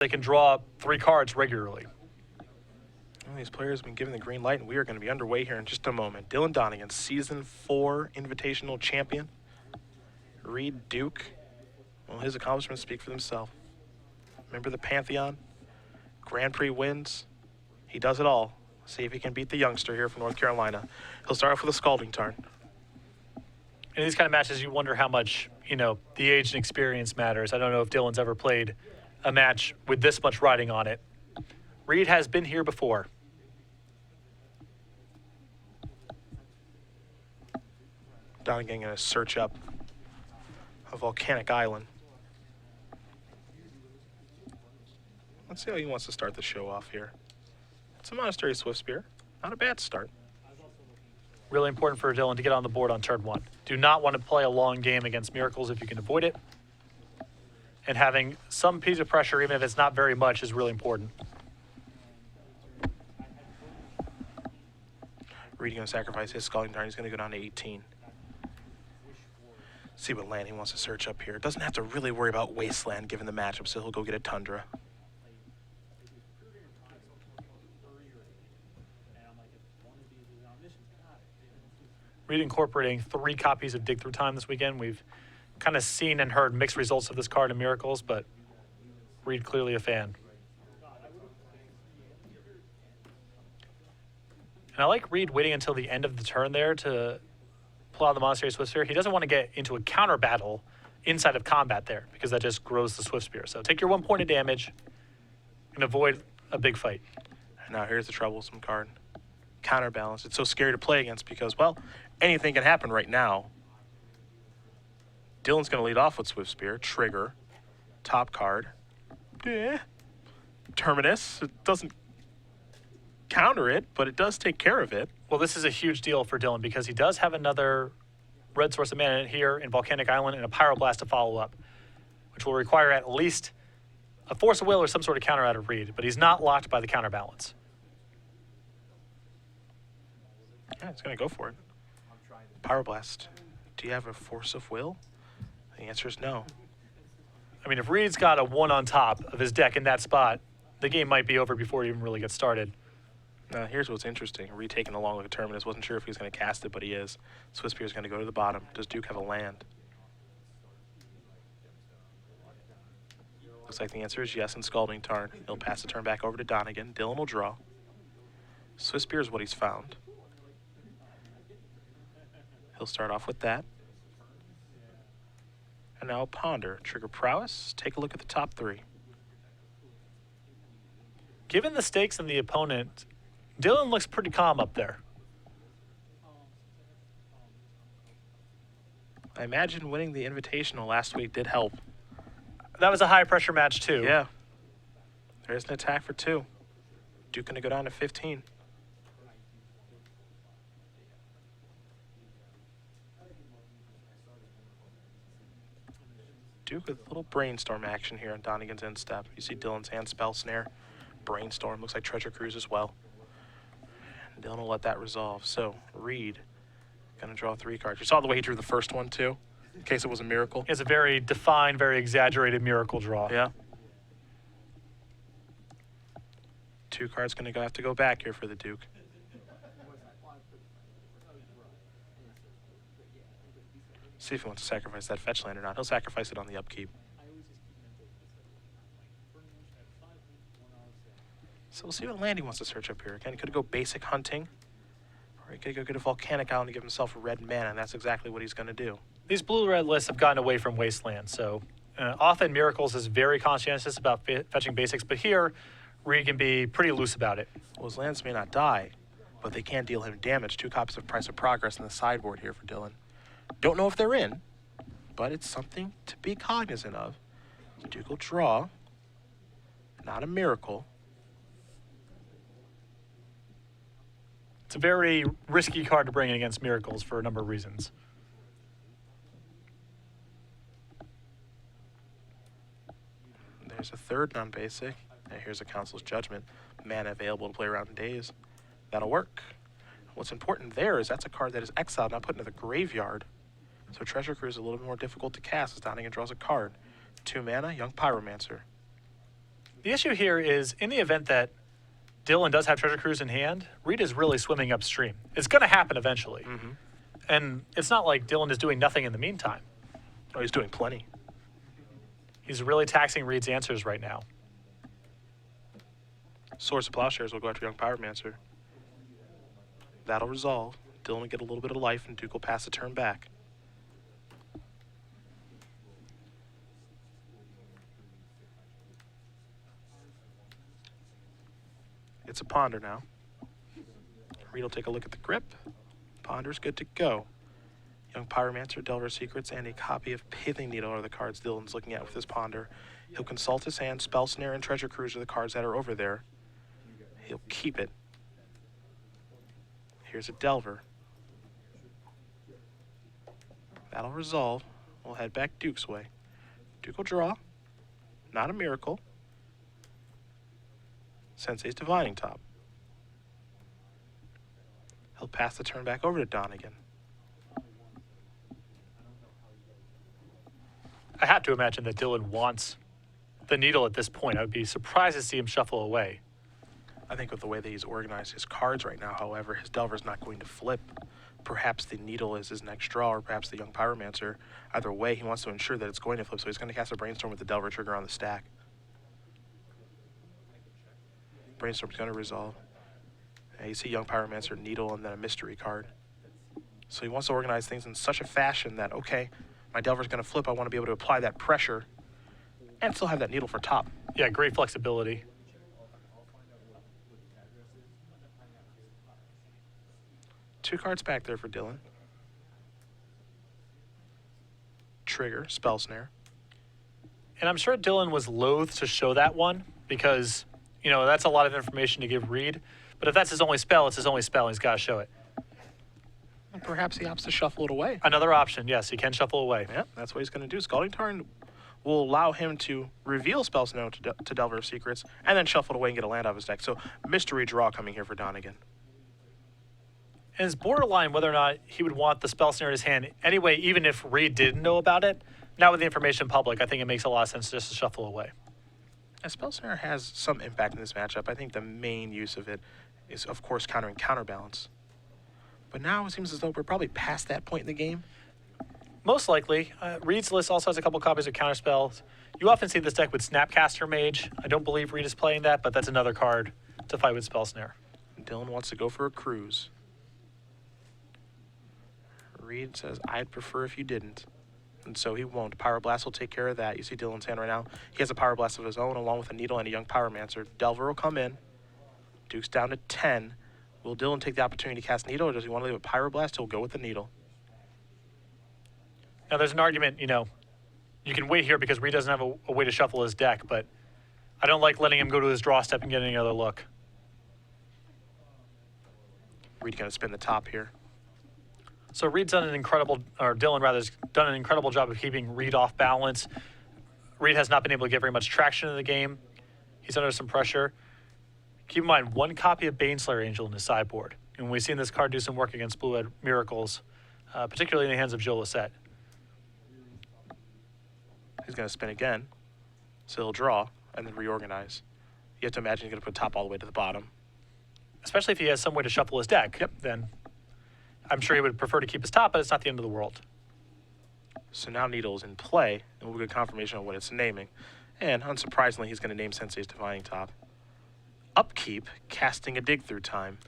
they can draw 3 cards regularly. Well, these players have been given the green light, and we are going to be underway here in just a moment. Dylan Donegan, Season 4 Invitational Champion. Reid Duke. Well, his accomplishments speak for themselves. Remember the Pantheon? Grand Prix wins. He does it all. See if he can beat the youngster here from North Carolina. He'll start off with a Scalding Tarn. In these kind of matches, you wonder how much, the age and experience matters. I don't know if Dylan's ever played a match with this much riding on it. Reid has been here before. Donegan going to search up a volcanic island. Let's see how he wants to start the show off here. It's a Monastery Swiftspear. Not a bad start. Really important for Dylan to get on the board on turn 1. Do not want to play a long game against Miracles if you can avoid it. And having some piece of pressure, even if it's not very much, is really important. Reid going to sacrifice his Scalding Tarn. He's going to go down to 18. See what land he wants to search up here. Doesn't have to really worry about Wasteland given the matchup, so he'll go get a Tundra. Reid incorporating 3 copies of Dig Through Time this weekend. We've kind of seen and heard mixed results of this card in Miracles, but Reid clearly a fan. And I like Reid waiting until the end of the turn there to pull out the Monastery Swiftspear. He doesn't want to get into a counter battle inside of combat there because that just grows the Swiftspear. So take your 1 point of damage and avoid a big fight. Now here's the troublesome card. Counterbalance. It's so scary to play against because, well, anything can happen right now. Dylan's going to lead off with Swiftspear. Trigger. Top card. Terminus. It doesn't counter it, but it does take care of it. Well, this is a huge deal for Dylan because he does have another red source of mana here in Volcanic Island and a Pyroblast to follow up, which will require at least a Force of Will or some sort of counter out of Reid, but he's not locked by the counterbalance. Yeah, it's going to go for it. Pyroblast. Do you have a Force of Will? The answer is no. I mean, if Reid's got a 1 on top of his deck in that spot, the game might be over before it even really gets started. Now, here's what's interesting. Reid taking along with a Terminus. Wasn't sure if he was going to cast it, but he is. Swiftspear is going to go to the bottom. Does Duke have a land? Looks like the answer is yes in Scalding Tarn. He'll pass the turn back over to Donegan. Dylan will draw. Swiftspear is what he's found. He'll start off with that. And now Ponder. Trigger Prowess. Take a look at the top 3. Given the stakes and the opponent, Dylan looks pretty calm up there. I imagine winning the Invitational last week did help. That was a high-pressure match, too. Yeah. There's an attack for 2. Duke going to go down to 15. Duke with a little Brainstorm action here on Donegan's end step. You see Dylan's hand Spell Snare, Brainstorm, looks like Treasure Cruise as well. And Dylan will let that resolve. So Reid gonna draw 3 cards. You saw the way he drew the first one too, in case it was a miracle. He has a very defined, very exaggerated miracle draw. Yeah. 2 cards gonna have to go back here for the Duke. See if he wants to sacrifice that fetch land or not. He'll sacrifice it on the upkeep. So we'll see what land he wants to search up here. Again, he could go basic hunting, or he could go get a Volcanic Island to give himself a red mana, and that's exactly what he's going to do. These blue-red lists have gotten away from Wasteland, so often Miracles is very conscientious about fetching basics, but here, Reid can be pretty loose about it. Well, his lands may not die, but they can deal him damage. 2 copies of Price of Progress in the sideboard here for Dylan. Don't know if they're in, but it's something to be cognizant of. Duke will draw. Not a miracle. It's a very risky card to bring in against Miracles for a number of reasons. There's a third non-basic. And here's a Council's Judgment. Mana available to play around in days. That'll work. What's important there is that's a card that is exiled, not put into the graveyard. So Treasure Cruise is a little bit more difficult to cast as Donegan draws a card. 2 mana, Young Pyromancer. The issue here is in the event that Dylan does have Treasure Cruise in hand, Reid is really swimming upstream. It's going to happen eventually. And it's not like Dylan is doing nothing in the meantime. Oh, he's doing plenty. He's really taxing Reid's answers right now. Source of Plowshares will go after Young Pyromancer. That'll resolve. Dylan will get a little bit of life, and Duke will pass the turn back. It's a Ponder now. Reid will take a look at the grip. Ponder's good to go. Young Pyromancer, Delver Secrets, and a copy of Pithing Needle are the cards Dylan's looking at with his Ponder. He'll consult his hand. Spell Snare and Treasure Cruise are the cards that are over there. He'll keep it. Here's a Delver. That'll resolve. We'll head back Duke's way. Duke will draw. Not a miracle. Sensei's Divining Top. He'll pass the turn back over to Donegan. I have to imagine that Dylan wants the needle at this point. I would be surprised to see him shuffle away. I think with the way that he's organized his cards right now, however, his Delver's not going to flip. Perhaps the needle is his next draw, or perhaps the Young Pyromancer. Either way, he wants to ensure that it's going to flip, so he's going to cast a Brainstorm with the Delver trigger on the stack. Brainstorm's going to resolve. And you see Young Pyromancer, Needle, and then a mystery card. So he wants to organize things in such a fashion that, okay, my Delver's going to flip. I want to be able to apply that pressure and still have that Needle for top. Yeah, great flexibility. Two cards back there for Dylan. Trigger, Spell Snare. And I'm sure Dylan was loath to show that one because, you know, that's a lot of information to give Reid. But if that's his only spell, it's his only spell, and he's got to show it. And perhaps he opts to shuffle it away. Another option, yes, he can shuffle away. Yeah, that's what he's going to do. Scalding Tarn will allow him to reveal Spell Snare to Delver of Secrets and then shuffle it away and get a land off his deck. So mystery draw coming here for Donegan. And it's borderline whether or not he would want the spell snare in his hand anyway, even if Reid didn't know about it. Now with the information public, I think it makes a lot of sense just to shuffle away. As Spell Snare has some impact in this matchup, I think the main use of it is, of course, countering Counterbalance. But now it seems as though we're probably past that point in the game. Most likely. Reid's list also has a couple copies of Counterspells. You often see this deck with Snapcaster Mage. I don't believe Reid is playing that, but that's another card to fight with Spell Snare. Dylan wants to go for a cruise. Reid says, I'd prefer if you didn't. And so he won't. Pyroblast will take care of that. You see Dylan's hand right now. He has a Pyroblast of his own along with a Needle and a Young Pyromancer. Delver will come in. Duke's down to 10. Will Dylan take the opportunity to cast Needle, or does he want to leave a Pyroblast? He'll go with the Needle. Now there's an argument, you know, you can wait here because Reid doesn't have a way to shuffle his deck, but I don't like letting him go to his draw step and get any other look. Reid going to spin the top here. So Reid's done an incredible, or Dylan rather, has done an incredible job of keeping Reid off balance. Reid has not been able to get very much traction in the game. He's under some pressure. Keep in mind, one copy of Baneslayer Angel in his sideboard. And we've seen this card do some work against Blue-Red Miracles, particularly in the hands of Joe Lissette. He's going to spin again. So he'll draw and then reorganize. You have to imagine he's going to put top all the way to the bottom. Especially if he has some way to shuffle his deck. Yep. Then I'm sure he would prefer to keep his top, but it's not the end of the world. So now Needle is in play, and we'll get confirmation on what it's naming. And unsurprisingly, he's going to name Sensei's Divining Top. Upkeep, casting a Dig Through time.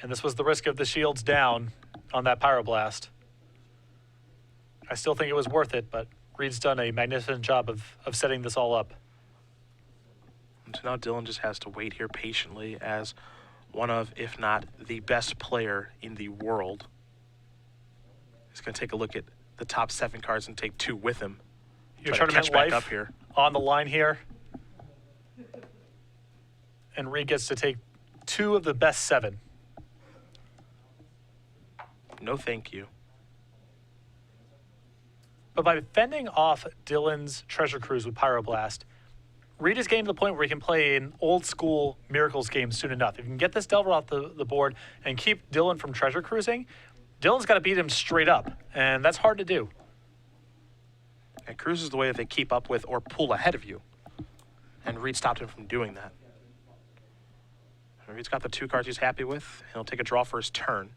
And this was the risk of the shields down on that Pyroblast. I still think it was worth it, but Reid's done a magnificent job of setting this all up. And so now Dylan just has to wait here patiently as one of, if not the best player in the world. He's going to take a look at the top 7 cards and take 2 with him. Your Try to tournament catch back life up here. on the line here. And Reid gets to take 2 of the best 7. No thank you. But by fending off Dylan's Treasure Cruise with Pyroblast, Reid is getting to the point where he can play an old school Miracles game soon enough. If you can get this Delver off the board and keep Dylan from Treasure Cruising, Dylan's got to beat him straight up, and that's hard to do. And Cruise is the way that they keep up with or pull ahead of you. And Reid stopped him from doing that. Reid's got the 2 cards he's happy with. He'll take a draw for his turn.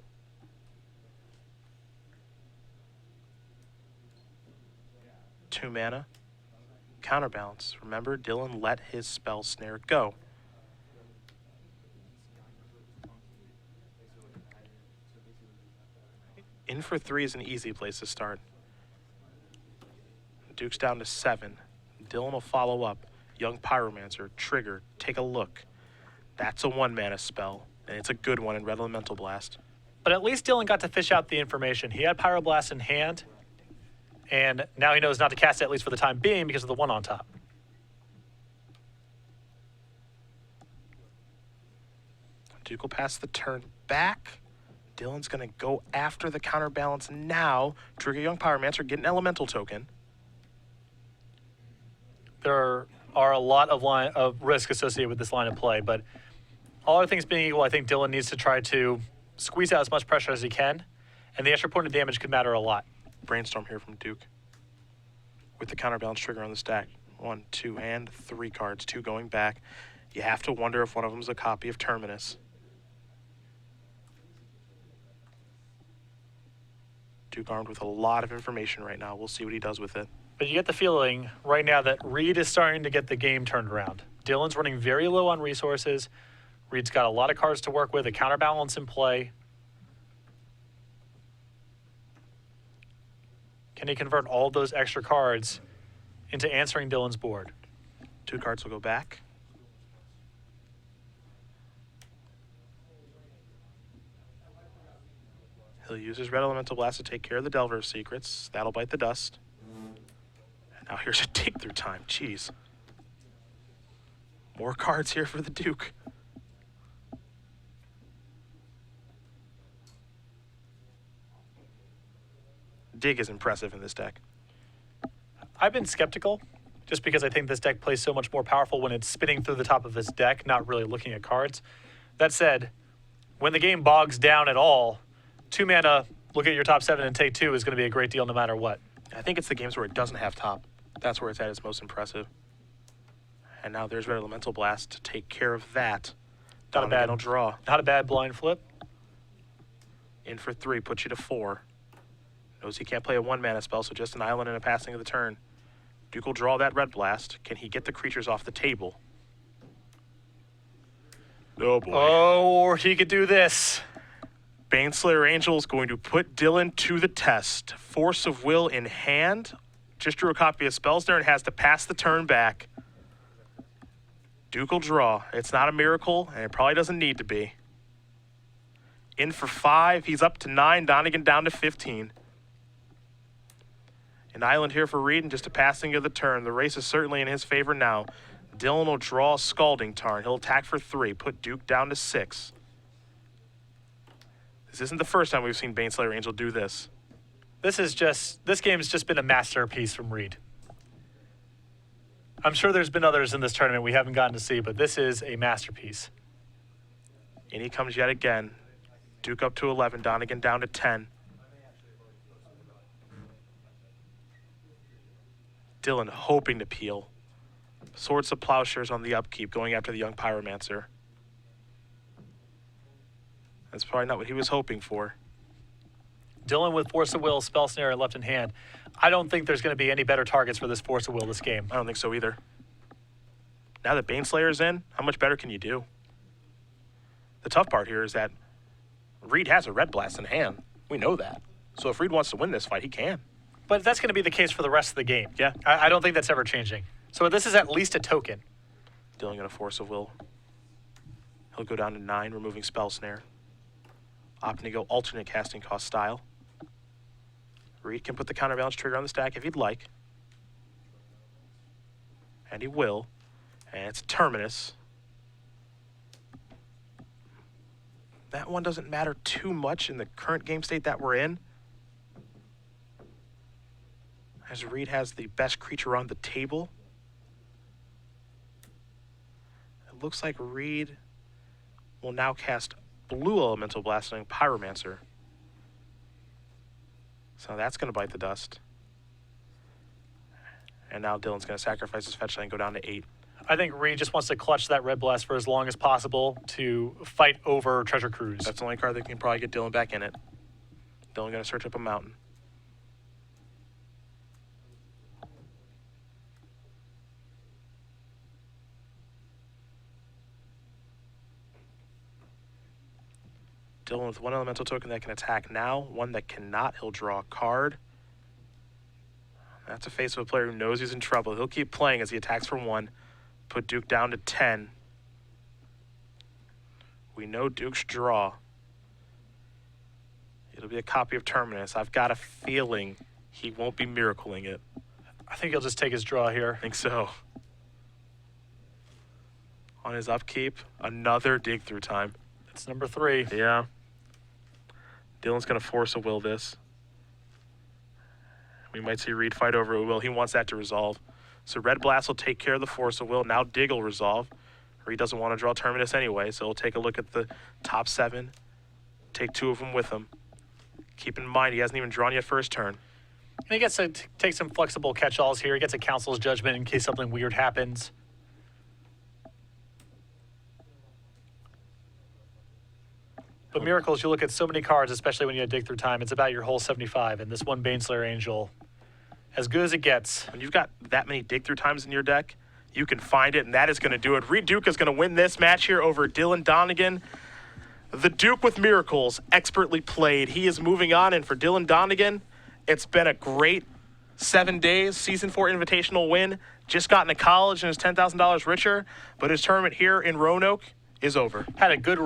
Two mana. Counterbalance. Remember, Dylan let his spell snare go. In for 3 is an easy place to start. Duke's down to 7. Dylan will follow up. Young Pyromancer, trigger, take a look. That's a 1 mana spell, and it's a good one in Red Elemental Blast. But at least Dylan got to fish out the information. He had Pyroblast in hand, and now he knows not to cast it, at least for the time being, because of the 1 on top. Duke will pass the turn back. Dylan's going to go after the counterbalance now. Trigger Young Pyromancer, get an elemental token. There are a lot of risk associated with this line of play, but all other things being equal, I think Dylan needs to try to squeeze out as much pressure as he can, and the extra point of damage could matter a lot. Brainstorm here from Duke. With the counterbalance trigger on the stack. 1, 2, and 3 cards. 2 going back. You have to wonder if one of them is a copy of Terminus. Duke armed with a lot of information right now. We'll see what he does with it. But you get the feeling right now that Reid is starting to get the game turned around. Dylan's running very low on resources. Reid's got a lot of cards to work with, a counterbalance in play. Can he convert all of those extra cards into answering Dylan's board? 2 cards will go back. He'll use his Red Elemental Blast to take care of the Delver of Secrets. That'll bite the dust. And now here's a dig through time. Jeez. More cards here for the Duke. Dig is impressive in this deck. I've been skeptical just because I think this deck plays so much more powerful when it's spinning through the top of his deck, not really looking at cards. That said, when the game bogs down at all, 2 mana, look at your top 7 and take 2 is going to be a great deal no matter what. I think it's the games where it doesn't have top. That's where it's at its most impressive. And now there's Red Elemental Blast to take care of that. Not a bad draw. Not a bad blind flip. In for 3, puts you to 4. Knows he can't play a 1 mana spell, so just an island and a passing of the turn. Duke will draw that Red Blast. Can he get the creatures off the table? Oh boy. Oh, or he could do this. Baneslayer Angel is going to put Dylan to the test. Force of Will in hand. Just drew a copy of Spellsnare and has to pass the turn back. Duke will draw. It's not a miracle, and it probably doesn't need to be. In for 5. He's up to 9. Donegan down to 15. An island here for Reid and just a passing of the turn. The race is certainly in his favor now. Dylan will draw Scalding Tarn. He'll attack for 3. Put Duke down to 6. This isn't the first time we've seen Baneslayer Angel do this. This game has just been a masterpiece from Reid. I'm sure there's been others in this tournament we haven't gotten to see, but this is a masterpiece. In he comes yet again. Duke up to 11. Donegan down to 10. Dylan hoping to peel. Swords of Plowshares on the upkeep, going after the Young Pyromancer. That's probably not what he was hoping for. Dylan with Force of Will, Spell Snare left in hand. I don't think there's going to be any better targets for this Force of Will this game. I don't think so either. Now that Baneslayer's in, how much better can you do? The tough part here is that Reid has a Red Blast in hand. We know that. So if Reid wants to win this fight, he can. But that's going to be the case for the rest of the game. Yeah. I don't think that's ever changing. So this is at least a token. Dylan going to Force of Will. He'll go down to 9, removing Spell Snare. Opting to go alternate casting cost style. Reid can put the counterbalance trigger on the stack if he'd like. And he will. And it's Terminus. That one doesn't matter too much in the current game state that we're in, as Reid has the best creature on the table. It looks like Reid will now cast Blue Elemental Blast on Pyromancer. So that's going to bite the dust. And now Dylan's going to sacrifice his fetch land and go down to 8. I think Reid just wants to clutch that Red Blast for as long as possible to fight over Treasure Cruise. That's the only card that can probably get Dylan back in it. Dylan going to search up a mountain. Dylan with one elemental token that can attack now, one that cannot. He'll draw a card. That's a face of a player who knows he's in trouble. He'll keep playing as he attacks for 1. Put Duke down to 10. We know Duke's draw. It'll be a copy of Terminus. I've got a feeling he won't be miracling it. I think he'll just take his draw here. I think so. On his upkeep, another dig through time. It's number 3. Yeah. Dylan's going to force a will this. We might see Reid fight over a will. He wants that to resolve. So Red Blast will take care of the force of will. Now Dig will resolve. Reid doesn't want to draw Terminus anyway, so he'll take a look at the top 7. Take 2 of them with him. Keep in mind, he hasn't even drawn yet for his turn. And he gets to take some flexible catch-alls here. He gets a Council's Judgment in case something weird happens. But Miracles, you look at so many cards, especially when you dig through time, it's about your whole 75. And this one Baneslayer Angel, as good as it gets. When you've got that many dig through times in your deck, you can find it, and that is going to do it. Reid Duke is going to win this match here over Dylan Donegan. The Duke with Miracles, expertly played. He is moving on, and for Dylan Donegan, it's been a great 7 days. Season 4 Invitational win. Just got into college and is $10,000 richer, but his tournament here in Roanoke is over. Had a good